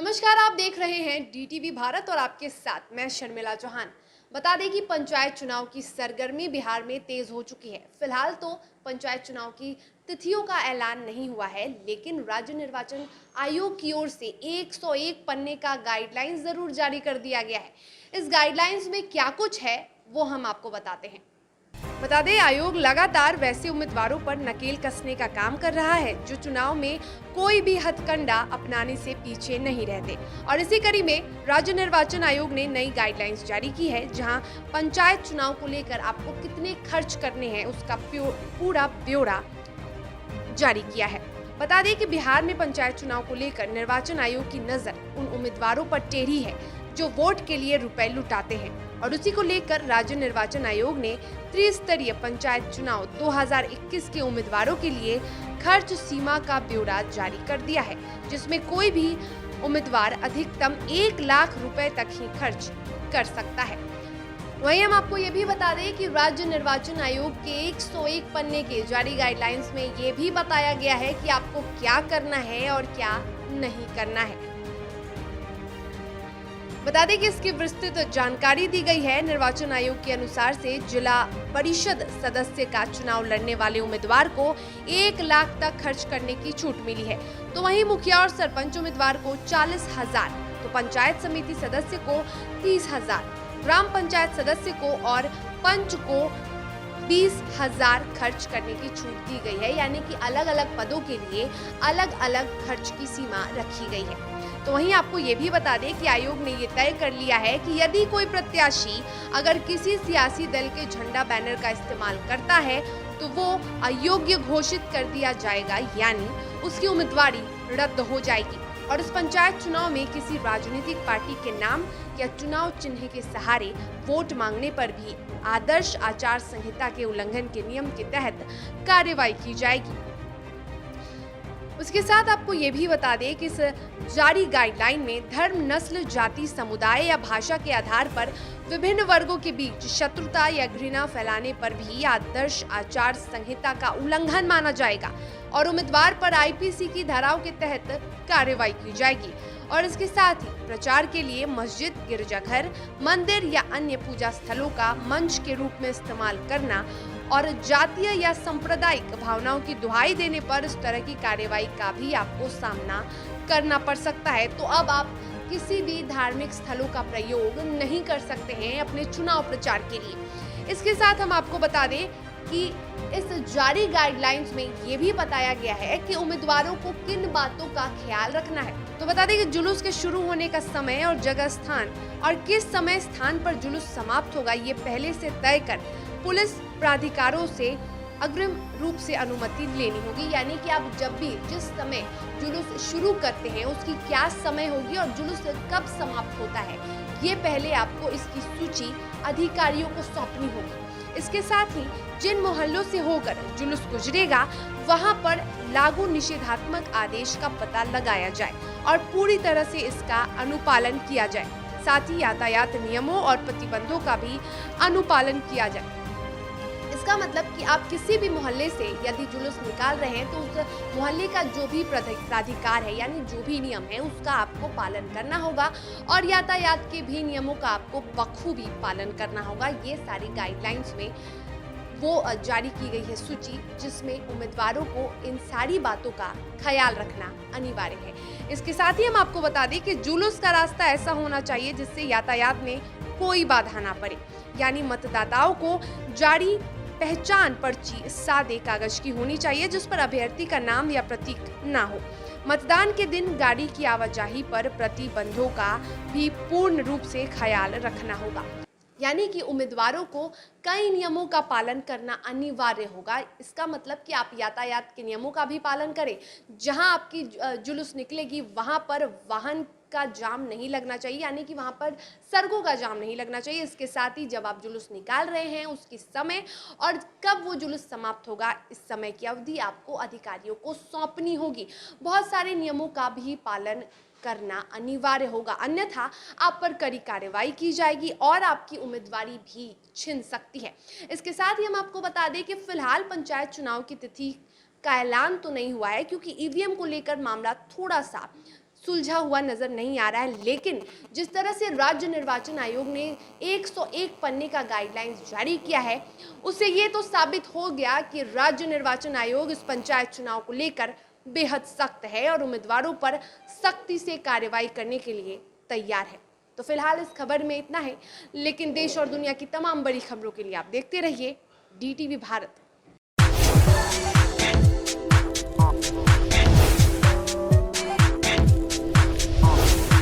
नमस्कार, आप देख रहे हैं डीटीवी भारत और आपके साथ मैं शर्मिला चौहान। बता दें कि पंचायत चुनाव की सरगर्मी बिहार में तेज हो चुकी है। फिलहाल तो पंचायत चुनाव की तिथियों का ऐलान नहीं हुआ है, लेकिन राज्य निर्वाचन आयोग की ओर से 101 पन्ने का गाइडलाइंस जरूर जारी कर दिया गया है। इस गाइडलाइंस में क्या कुछ है वो हम आपको बताते हैं। बता दें, आयोग लगातार वैसे उम्मीदवारों पर नकेल कसने का काम कर रहा है जो चुनाव में कोई भी हथकंडा अपनाने से पीछे नहीं रहते। और इसी कड़ी में राज्य निर्वाचन आयोग ने नई गाइडलाइंस जारी की है, जहां पंचायत चुनाव को लेकर आपको कितने खर्च करने हैं उसका पूरा ब्यौरा जारी किया है। बता दें कि बिहार में पंचायत चुनाव को लेकर निर्वाचन आयोग की नजर उन उम्मीदवारों पर टेढ़ी है जो वोट के लिए रुपए लुटाते हैं, और उसी को लेकर राज्य निर्वाचन आयोग ने त्रिस्तरीय पंचायत चुनाव 2021 के उम्मीदवारों के लिए खर्च सीमा का ब्यौरा जारी कर दिया है, जिसमें कोई भी उम्मीदवार अधिकतम 1 लाख रुपए तक ही खर्च कर सकता है। वहीं हम आपको ये भी बता दें कि राज्य निर्वाचन आयोग के 101 पन्ने के जारी गाइडलाइंस में ये भी बताया गया है कि आपको क्या करना है और क्या नहीं करना है। बता दें कि इसकी विस्तृत जानकारी दी गई है। निर्वाचन आयोग के अनुसार से जिला परिषद सदस्य का चुनाव लड़ने वाले उम्मीदवार को 1 लाख तक खर्च करने की छूट मिली है, तो वहीं मुखिया और सरपंच उम्मीदवार को 40,000, तो पंचायत समिति सदस्य को 30,000, ग्राम पंचायत सदस्य को और पंच को 20,000 खर्च करने की छूट दी गई है। यानी कि अलग अलग पदों के लिए अलग अलग खर्च की सीमा रखी गई है। तो वहीं आपको ये भी बता दें कि आयोग ने ये तय कर लिया है कि यदि कोई प्रत्याशी अगर किसी सियासी दल के झंडा बैनर का इस्तेमाल करता है तो वो अयोग्य घोषित कर दिया जाएगा, यानी उसकी उम्मीदवारी रद्द हो जाएगी। और इस पंचायत चुनाव में किसी राजनीतिक पार्टी के नाम या चुनाव चिन्ह के सहारे वोट मांगने पर भी आदर्श आचार संहिता के उल्लंघन के नियम के तहत कार्रवाई की जाएगी। उसके साथ आपको ये भी बता दें कि इस जारी गाइडलाइन में धर्म, नस्ल, जाति, समुदाय या भाषा के आधार पर विभिन्न वर्गों के बीच शत्रुता या घृणा फैलाने पर भी आदर्श आचार संहिता का उल्लंघन माना जाएगा और उम्मीदवार पर आईपीसी की धाराओं के तहत कार्रवाई की जाएगी। और इसके साथ ही प्रचार के लिए मस्जिद, गिरजाघर, मंदिर या अन्य पूजा स्थलों का मंच के रूप में इस्तेमाल करना और जातीय या सांप्रदायिक भावनाओं की दुहाई देने पर इस तरह की कार्रवाई का भी आपको सामना करना पड़ सकता है। तो अब आप किसी भी धार्मिक स्थलों का प्रयोग नहीं कर सकते हैं अपने चुनाव प्रचार के लिए। इसके साथ हम आपको बता दें कि इस जारी गाइडलाइंस में ये भी बताया गया है कि उम्मीदवारों को किन बातों का ख्याल रखना है। तो बता दें कि जुलूस के शुरू होने का समय और जगह, स्थान और किस समय स्थान पर जुलूस समाप्त होगा ये पहले से तय कर पुलिस प्राधिकारों से अग्रिम रूप से अनुमति लेनी होगी। यानी कि आप जब भी जिस समय जुलूस शुरू करते हैं उसकी क्या समय होगी और जुलूस कब समाप्त होता है, ये पहले आपको इसकी सूची अधिकारियों को सौंपनी होगी। इसके साथ ही जिन मोहल्लों से होकर जुलूस गुजरेगा वहां पर लागू निषेधात्मक आदेश का पता लगाया जाए और पूरी तरह से इसका अनुपालन किया जाए। साथ ही यातायात नियमों और प्रतिबंधों का भी अनुपालन किया जाए। इसका मतलब कि आप किसी भी मोहल्ले से यदि जुलूस निकाल रहे हैं तो उस मोहल्ले का जो भी प्राधिकार है, यानी जो भी नियम है, उसका आपको पालन करना होगा और यातायात के भी नियमों का आपको बखूबी पालन करना होगा। ये सारी गाइडलाइंस में वो जारी की गई है सूची, जिसमें उम्मीदवारों को इन सारी बातों का ख्याल रखना अनिवार्य है। इसके साथ ही हम आपको बता दें कि जुलूस का रास्ता ऐसा होना चाहिए जिससे यातायात में कोई बाधा ना पड़े। यानी मतदाताओं को जारी पहचान पर्ची सादे कागज की होनी चाहिए जिस पर अभ्यर्थी का नाम या प्रतीक ना हो। मतदान के दिन गाड़ी की आवाजाही पर प्रतिबंधों का भी पूर्ण रूप से ख्याल रखना होगा। यानी कि उम्मीदवारों को कई नियमों का पालन करना अनिवार्य होगा। इसका मतलब कि आप यातायात के नियमों का भी पालन करें। जहां आपकी जुलूस निकलेगी वहां पर वाहन का जाम नहीं लगना चाहिए, यानी कि वहां पर सड़कों का जाम नहीं लगना चाहिए। इसके साथ ही जब आप जुलूस निकाल रहे हैं उसकी समय और कब वो जुलूस समाप्त होगा, इस समय की अवधि आपको अधिकारियों को सौंपनी होगी। बहुत सारे नियमों का भी पालन करना अनिवार्य होगा, अन्यथा आप पर कड़ी कार्रवाई की जाएगी और आपकी उम्मीदवारी भी छिन सकती है। इसके साथ ही हम आपको बता दें कि फिलहाल पंचायत चुनाव की तिथि का ऐलान तो नहीं हुआ है, क्योंकि ईवीएम को लेकर मामला थोड़ा सा सुलझा हुआ नजर नहीं आ रहा है। लेकिन जिस तरह से राज्य निर्वाचन आयोग ने 101 पन्ने का गाइडलाइंस जारी किया है, उससे ये तो साबित हो गया कि राज्य निर्वाचन आयोग इस पंचायत चुनाव को लेकर बेहद सख्त है और उम्मीदवारों पर सख्ती से कार्रवाई करने के लिए तैयार है। तो फिलहाल इस खबर में इतना है, लेकिन देश और दुनिया की तमाम बड़ी खबरों के लिए आप देखते रहिए DTV भारत।